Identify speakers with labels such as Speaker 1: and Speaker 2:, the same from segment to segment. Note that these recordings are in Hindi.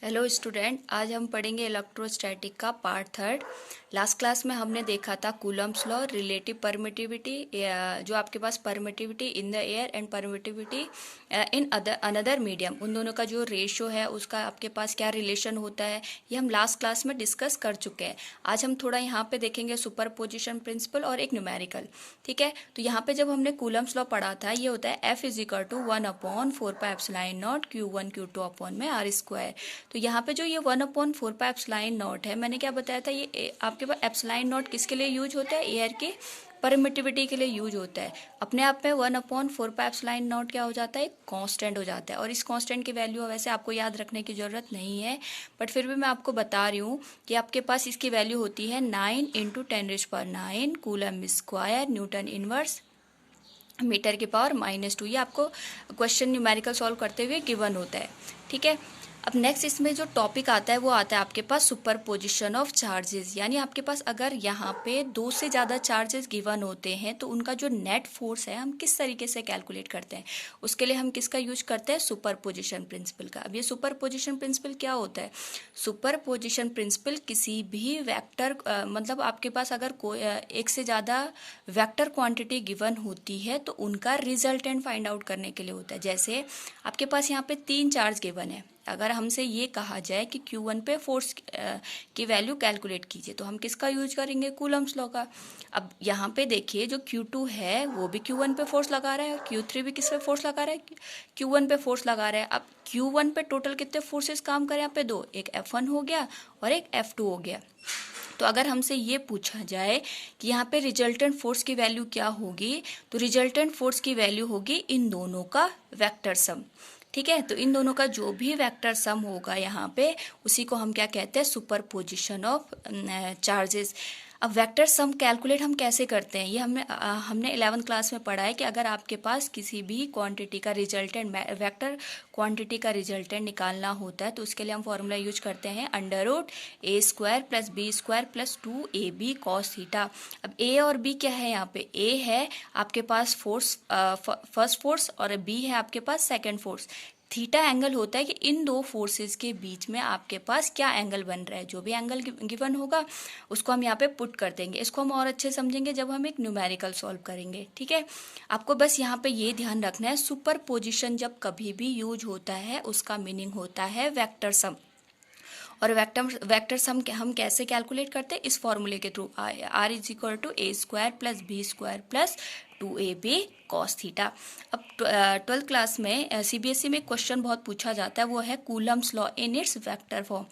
Speaker 1: हेलो स्टूडेंट, आज हम पढ़ेंगे इलेक्ट्रोस्टैटिक का पार्ट थर्ड। लास्ट क्लास में हमने देखा था कूलम्स लॉ, रिलेटिव परमिटिविटी, जो आपके पास permittivity in the air and permittivity in another medium, उन दोनों का जो रेशियो है उसका आपके पास क्या रिलेशन होता है, ये हम लास्ट क्लास में डिस्कस कर चुके हैं। आज हम थोड़ा यहाँ पे देखेंगे सुपरपोजिशन प्रिंसिपल और एक न्यूमेरिकल। ठीक है, तो यहाँ पे जब हमने कूलम्स लॉ पढ़ा था, ये होता है F=1/4πε0 Q1 Q2 अपॉन में R स्क्वायर। तो यहाँ पे जो ये 1/4πε0 है, मैंने क्या बताया था, ये आपके पास एप्सिलॉन नॉट किसके लिए यूज होता है, एयर के परमिटिविटी के लिए यूज होता है। अपने आप में 1/4πε0 क्या हो जाता है, कांस्टेंट हो जाता है। और इस कांस्टेंट की वैल्यू वैसे आपको याद रखने की जरूरत नहीं है, बट फिर भी मैं आपको बता रही हूँ कि आपके पास इसकी वैल्यू होती है 9 × 10⁻⁹ coulomb square newton inverse metre की पावर -2। ये आपको क्वेश्चन न्यूमेरिकल सॉल्व करते हुए गिवन होता है। ठीक है, अब नेक्स्ट इसमें जो टॉपिक आता है वो आता है आपके पास सुपरपोजिशन ऑफ चार्जेस। यानी आपके पास अगर यहाँ पे दो से ज़्यादा चार्जेस गिवन होते हैं तो उनका जो नेट फोर्स है हम किस तरीके से कैलकुलेट करते हैं, उसके लिए हम किसका यूज करते हैं, सुपरपोजिशन प्रिंसिपल का। अब ये सुपरपोजिशन प्रिंसिपल क्या होता है, सुपरपोजिशन प्रिंसिपल किसी भी वेक्टर मतलब आपके पास अगर कोई एक से ज़्यादा वेक्टर क्वांटिटी गिवन होती है तो उनका रिजल्टेंट फाइंड आउट करने के लिए होता है। जैसे आपके पास यहाँ पे 3 चार्ज गिवन है, अगर हमसे ये कहा जाए कि Q1 पे फोर्स की वैल्यू कैलकुलेट कीजिए तो हम किसका यूज करेंगे, कूलम्स लॉ का। अब यहाँ पे देखिए जो Q2 है वो भी Q1 पे फोर्स लगा रहा है और Q3 भी किस पे फोर्स लगा रहा है, Q1 पे फोर्स लगा रहा है। अब Q1 पे टोटल कितने फोर्सेस काम करें, यहाँ पे दो, एक F1 हो गया और एक F2 हो गया। तो अगर हमसे ये पूछा जाए कि यहाँ पे रिजल्टेंट फोर्स की वैल्यू क्या होगी, तो रिजल्टेंट फोर्स की वैल्यू होगी इन दोनों का वेक्टर सम। ठीक है, तो इन दोनों का जो भी वेक्टर सम होगा यहाँ पे, उसी को हम क्या कहते हैं, सुपरपोजिशन ऑफ चार्जेस। अब वेक्टर सम कैलकुलेट हम कैसे करते हैं, ये हमने 11th क्लास में पढ़ा है कि अगर आपके पास किसी भी क्वांटिटी का रिजल्टेंट, वेक्टर क्वांटिटी का रिजल्टेंट निकालना होता है तो उसके लिए हम फॉर्मूला यूज करते हैं √a² + b² + 2ab cos theta. अब a और b क्या है, यहाँ पे a है आपके पास फोर्स, फर्स्ट फोर्स, और b है आपके पास सेकंड फोर्स। थीटा एंगल होता है कि इन दो फोर्सेस के बीच में आपके पास क्या एंगल बन रहा है। जो भी एंगल गिवन होगा उसको हम यहाँ पे पुट कर देंगे। इसको हम और अच्छे समझेंगे जब हम एक न्यूमेरिकल सॉल्व करेंगे। ठीक है, आपको बस यहाँ पे ये ध्यान रखना है, सुपरपोजिशन जब कभी भी यूज होता है उसका मीनिंग होता है वेक्टर सम। और वेक्टर सम हम कैसे कैलकुलेट करते हैं, इस फॉर्मूले के through, R=a² + b² + 2ab cos theta. अब 12th क्लास में CBSE में क्वेश्चन बहुत पूछा जाता है, वो है Coulomb's law in its vector form.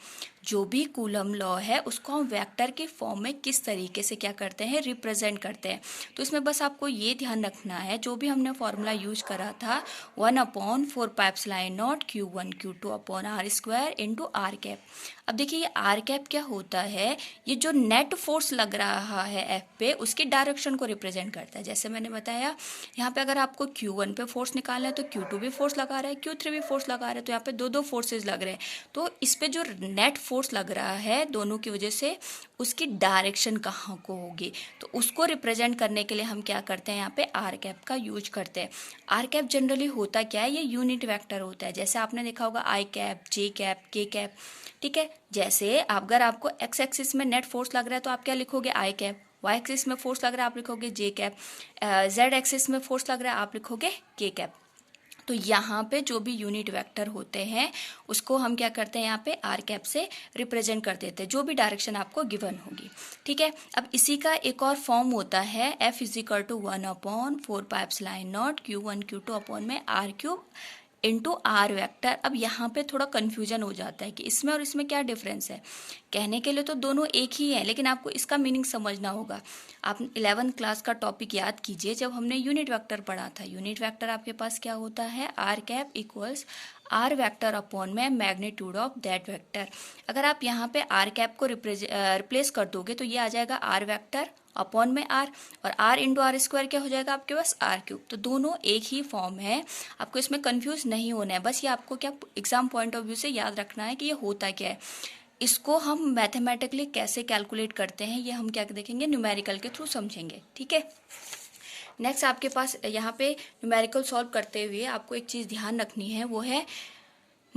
Speaker 1: जो भी कूलम लॉ है उसको हम वेक्टर के फॉर्म में किस तरीके से क्या करते हैं, रिप्रेजेंट करते हैं। तो इसमें बस आपको ये ध्यान रखना है, जो भी हमने फॉर्मूला यूज करा था 1/4πε0 Q1 Q2 upon R² × R cap. अब देखिए ये R कैप क्या होता है, ये जो नेट फोर्स लग रहा है F पे उसकी डायरेक्शन को रिप्रेजेंट करता है। जैसे मैंने बताया यहाँ पे अगर आपको Q1 पे फोर्स निकालना है तो Q2 भी फोर्स लगा रहा है, Q3 भी फोर्स लगा रहा है, तो यहाँ पे दो फोर्सेस लग रहे हैं। तो इस पे जो नेट फोर्स लग रहा है दोनों की वजह से उसकी डायरेक्शन कहाँ को होगी, तो उसको रिप्रेजेंट करने के लिए हम क्या करते हैं, यहाँ पे आर कैप का यूज करते हैं। आर कैप जनरली होता क्या है, ये यूनिट वेक्टर होता है। जैसे आपने देखा होगा आई कैप, जे कैप, के कैप। ठीक है, जैसे अगर आपको एक्स एक्सिस में नेट फोर्स लग रहा है तो आप क्या लिखोगे, आई कैप। वाई एक्सिस में फोर्स लग रहा है आप लिखोगे जे कैप। जेड एक्सिस में फोर्स लग रहा है आप लिखोगे के कैप। तो यहाँ पे जो भी यूनिट वेक्टर होते हैं उसको हम क्या करते हैं, यहाँ पे आर कैप से रिप्रेजेंट कर देते हैं, जो भी डायरेक्शन आपको गिवन होगी। ठीक है, अब इसी का एक और फॉर्म होता है F=1/4πε0 Q1 Q2 अपॉन में R³ इंटू आर वेक्टर। अब यहाँ पे थोड़ा कन्फ्यूजन हो जाता है कि इसमें और इसमें क्या डिफरेंस है। कहने के लिए तो दोनों एक ही है, लेकिन आपको इसका मीनिंग समझना होगा। आप 11th क्लास का टॉपिक याद कीजिए, जब हमने यूनिट वेक्टर पढ़ा था। यूनिट वेक्टर आपके पास क्या होता है, R cap equals R vector upon में मैग्नीट्यूड ऑफ दैट वेक्टर। अगर आप यहाँ पे आर कैप को रिप्लेस कर दोगे तो ये आ जाएगा आर वेक्टर अपॉन में आर, और आर इंटू R² क्या हो जाएगा आपके पास, R³। तो दोनों एक ही फॉर्म है, आपको इसमें कंफ्यूज नहीं होना है। बस ये आपको क्या एग्जाम पॉइंट ऑफ व्यू से याद रखना है कि ये होता क्या है। इसको हम मैथमेटिकली कैसे कैलकुलेट करते हैं ये हम क्या देखेंगे, न्यूमेरिकल के थ्रू समझेंगे। ठीक है, नेक्स्ट आपके पास यहाँ पे न्यूमेरिकल सॉल्व करते हुए आपको एक चीज़ ध्यान रखनी है, वो है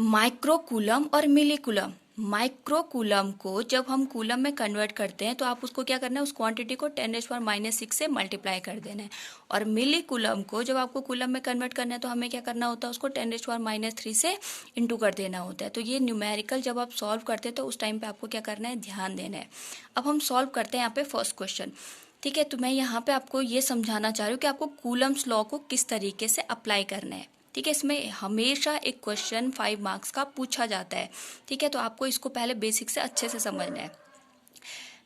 Speaker 1: माइक्रोकूलम और मिलीकूलम। माइक्रोकूलम को जब हम कूलम में कन्वर्ट करते हैं तो आप उसको क्या करना है, उस क्वांटिटी को 10⁻⁻6 से मल्टीप्लाई कर देना है। और मिलीकूलम को जब आपको कूलम में कन्वर्ट करना है तो हमें क्या करना होता है, उसको 10⁻³ से इंटू कर देना होता है। तो ये न्यूमेरिकल जब आप सॉल्व करते हैं तो उस टाइम पे आपको क्या करना है, ध्यान देना है। अब हम सॉल्व करते हैं यहाँ पे फर्स्ट क्वेश्चन। ठीक है, तो मैं यहाँ पे आपको ये समझाना चाह रही हूँ कि आपको कूलम्स लॉ को किस तरीके से अप्लाई करना है। ठीक है, इसमें हमेशा एक क्वेश्चन 5 मार्क्स का पूछा जाता है। ठीक है, तो आपको इसको पहले बेसिक से अच्छे से समझना है।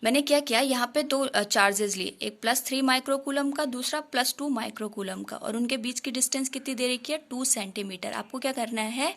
Speaker 1: मैंने क्या किया, यहाँ पे दो चार्जेस लिए, एक +3 माइक्रोकूलम का, दूसरा +2 माइक्रोकूलम का, और उनके बीच की डिस्टेंस कितनी दे रखी है, 2 सेंटीमीटर। आपको क्या करना है,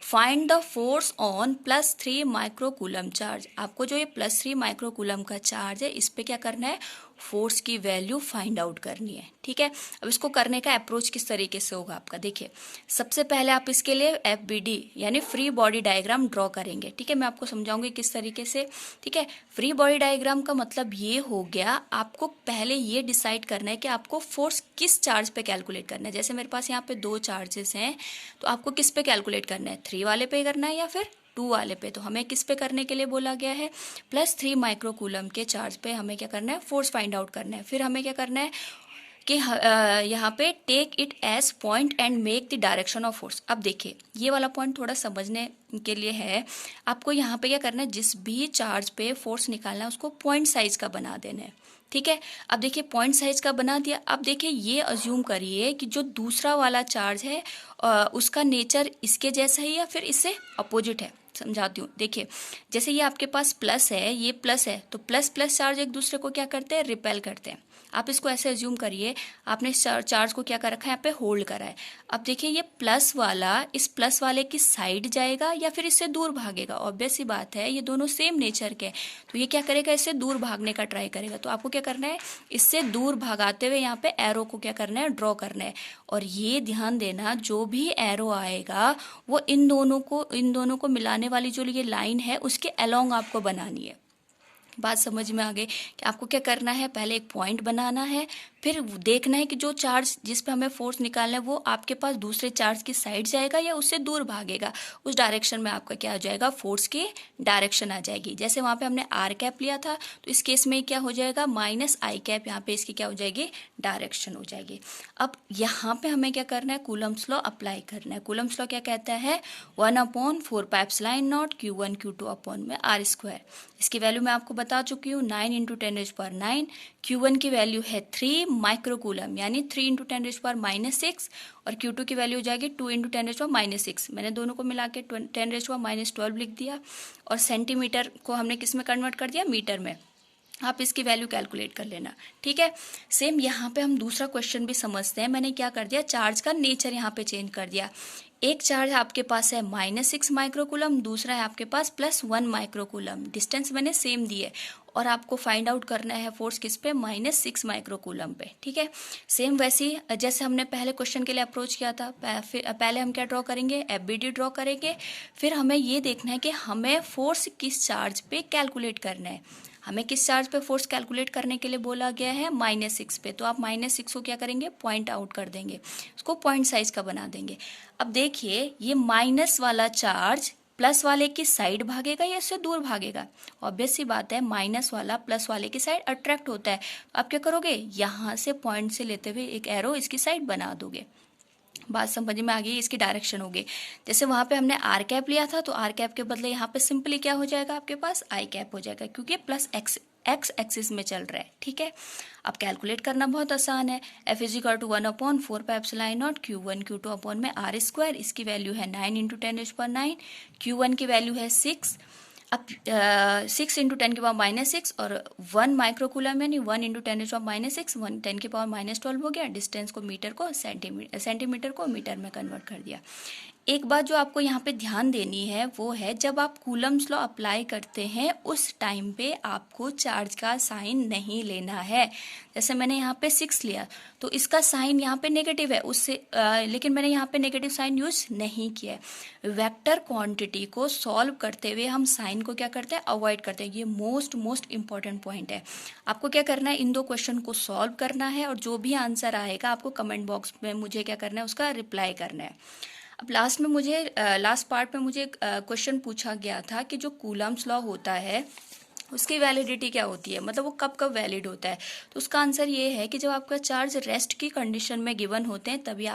Speaker 1: find the force on +3 microcoulomb charge. आपको जो ये +3 माइक्रोकूलम का चार्ज है, इस पे क्या करना है, फोर्स की वैल्यू फाइंड आउट करनी है। ठीक है, अब इसको करने का अप्रोच किस तरीके से होगा आपका, देखिए सबसे पहले आप इसके लिए FBD यानी फ्री बॉडी डायग्राम ड्रॉ करेंगे। ठीक है, मैं आपको समझाऊंगी किस तरीके से। ठीक है, फ्री बॉडी डायग्राम का मतलब ये हो गया, आपको पहले ये डिसाइड करना है कि आपको फोर्स किस चार्ज पे कैलकुलेट करना है। जैसे मेरे पास यहाँ पे 2 चार्जेस हैं, तो आपको किस पे कैलकुलेट करना है, 3 वाले पे करना है या फिर 2 वाले पे। तो हमें किस पे करने के लिए बोला गया है, +3 माइक्रोकूलम के चार्ज पे हमें क्या करना है, फोर्स फाइंड आउट करना है। फिर हमें क्या करना है कि यहाँ पे take it as point and make the direction of force. अब देखिए ये वाला पॉइंट थोड़ा समझने के लिए है। आपको यहाँ पे क्या करना है, जिस भी चार्ज पे फोर्स निकालना है उसको पॉइंट साइज का बना देना है। ठीक है, अब देखिए पॉइंट साइज का बना दिया। अब देखिए ये अज्यूम करिए कि जो दूसरा वाला चार्ज है उसका नेचर इसके जैसा ही या फिर इससे अपोजिट है। समझाती हूँ, देखिए जैसे ये आपके पास प्लस है, ये प्लस है, तो प्लस प्लस चार्ज एक दूसरे को क्या करते हैं, रिपेल करते हैं। आप इसको ऐसे अज्यूम करिए, आपने इस चार्ज को क्या कर रखा है, यहाँ पे होल्ड करा है। अब देखिए ये प्लस वाला इस प्लस वाले की साइड जाएगा या फिर इससे दूर भागेगा। ऑब्वियस सी बात है, ये दोनों सेम नेचर के हैं, तो ये क्या करेगा, इससे दूर भागने का ट्राई करेगा। तो आपको क्या करना है, इससे दूर भागाते हुए यहाँ पे एरो को क्या करना है, ड्रॉ करना है। और ये ध्यान देना, जो भी एरो आएगा वो इन दोनों को मिलाने वाली जो ये लाइन है उसके अलोंग आपको बनानी है। बात समझ में आ गई कि आपको क्या करना है, पहले एक पॉइंट बनाना है, फिर देखना है कि जो चार्ज जिस पे हमें फोर्स निकालना है वो आपके पास दूसरे चार्ज की साइड जाएगा या उससे दूर भागेगा। उस डायरेक्शन में आपका क्या हो जाएगा, फोर्स की डायरेक्शन आ जाएगी। जैसे वहाँ पे हमने आर कैप लिया था, तो इस केस में क्या हो जाएगा, -I कैप, यहाँ पे इसकी क्या हो जाएगी, डायरेक्शन हो जाएगी। अब यहाँ पे हमें क्या करना है, कूलम्स लॉ अप्लाई करना है। कूलम्स लॉ क्या कहता है, 1/4πε0 Q1 Q2 अपॉन में R²। इसकी वैल्यू मैं आपको बता चुकी हूँ, 9 × 10⁻⁹। Q1 की वैल्यू है 3 माइक्रोकूलम यानी 3 × 10⁻⁻6, और Q2 की वैल्यू हो जाएगी 2 × 10⁻⁻6। मैंने दोनों को मिला के 10⁻12 लिख दिया, और सेंटीमीटर को हमने किस में कन्वर्ट कर दिया, मीटर में। आप इसकी वैल्यू कैलकुलेट कर लेना। ठीक है, सेम यहाँ पे हम दूसरा क्वेश्चन भी समझते हैं। मैंने क्या कर दिया, चार्ज का नेचर यहाँ पे चेंज कर दिया। एक चार्ज आपके पास है -6 माइक्रोकूलम, दूसरा है आपके पास +1 माइक्रोकूलम। डिस्टेंस मैंने सेम दी है, और आपको फाइंड आउट करना है फोर्स किस पे, -6 माइक्रोकूलम पे। ठीक है, सेम वैसे ही जैसे हमने पहले क्वेश्चन के लिए अप्रोच किया था। पहले हम क्या ड्रॉ करेंगे, FBD ड्रॉ करेंगे। फिर हमें ये देखना है कि हमें फोर्स किस चार्ज पे कैलकुलेट करना है। हमें किस चार्ज पे फोर्स कैलकुलेट करने के लिए बोला गया है, -6 पे। तो आप -6 को क्या करेंगे, पॉइंट आउट कर देंगे, उसको पॉइंट साइज का बना देंगे। अब देखिए ये माइनस वाला चार्ज प्लस वाले की साइड भागेगा या इससे दूर भागेगा। ऑब्वियस सी बात है, माइनस वाला प्लस वाले की साइड अट्रैक्ट होता है। आप क्या करोगे, यहाँ से पॉइंट से लेते हुए एक एरो इसकी साइड बना दोगे। बात समझ में आ गई, इसकी डायरेक्शन होगी। जैसे वहाँ पे हमने आर कैप लिया था, तो आर कैप के बदले यहाँ पे सिंपली क्या हो जाएगा, आपके पास I कैप हो जाएगा, क्योंकि प्लस एक्स एक्सिस में चल रहा है। ठीक है, अब कैलकुलेट करना बहुत आसान है। F = 1/4πε0 Q1 Q2 अपॉन में R²। इसकी वैल्यू है 9 × 10⁻⁹। Q1 की वैल्यू है 6। अब 6 × 10⁻⁻6 और 1 माइक्रोकूलम यानी 1 × 10⁻⁻6, 1 10⁻12 हो गया। डिस्टेंस को मीटर को सेंटीमीटर को मीटर में कन्वर्ट कर दिया। एक बात जो आपको यहाँ पे ध्यान देनी है वो है, जब आप कूलम्स लॉ अप्लाई करते हैं उस टाइम पे आपको चार्ज का साइन नहीं लेना है। जैसे मैंने यहाँ पे 6 लिया, तो इसका साइन यहाँ पे नेगेटिव है, उससे लेकिन मैंने यहाँ पे नेगेटिव साइन यूज नहीं किया है। वेक्टर क्वांटिटी को सॉल्व करते हुए हम साइन को क्या करते हैं, अवॉइड करते हैं। ये मोस्ट इंपॉर्टेंट पॉइंट है। आपको क्या करना है, इन दो क्वेश्चन को सॉल्व करना है, और जो भी आंसर आएगा आपको कमेंट बॉक्स में मुझे क्या करना है, उसका रिप्लाई करना है। अब लास्ट पार्ट में मुझे क्वेश्चन पूछा गया था कि जो कूलम्स लॉ होता है उसकी वैलिडिटी क्या होती है, मतलब वो कब कब वैलिड होता है। तो उसका आंसर ये है कि जब आपका चार्ज रेस्ट की कंडीशन में गिवन होते हैं तभी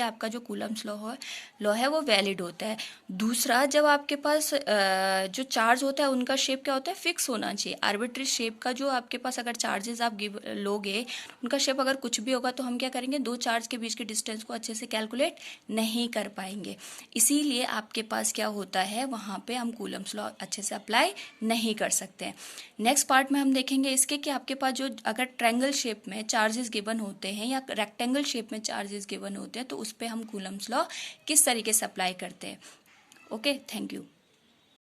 Speaker 1: आपका जो कूलम्स लॉ है वो वैलिड होता है। दूसरा, जब आपके पास जो चार्ज होता है उनका शेप क्या होता है, फिक्स होना चाहिए। आर्बिट्री शेप का जो आपके पास अगर चार्जेस आप लोगे, उनका शेप अगर कुछ भी होगा तो हम क्या करेंगे, दो चार्ज के बीच के डिस्टेंस को अच्छे से कैलकुलेट नहीं कर पाएंगे। इसीलिए आपके पास क्या होता है, वहाँ पे हम कूलम्स लॉ अच्छे से अप्लाई नहीं कर सकते हैं। नेक्स्ट पार्ट में हम देखेंगे इसके कि आपके पास जो अगर ट्रायंगल शेप में चार्जेस गिवन होते हैं या रेक्टेंगल शेप में चार्जेस गिवन होते हैं तो उस पर हम कूलम्स लॉ किस तरीके से अप्लाई करते हैं। Okay, thank you.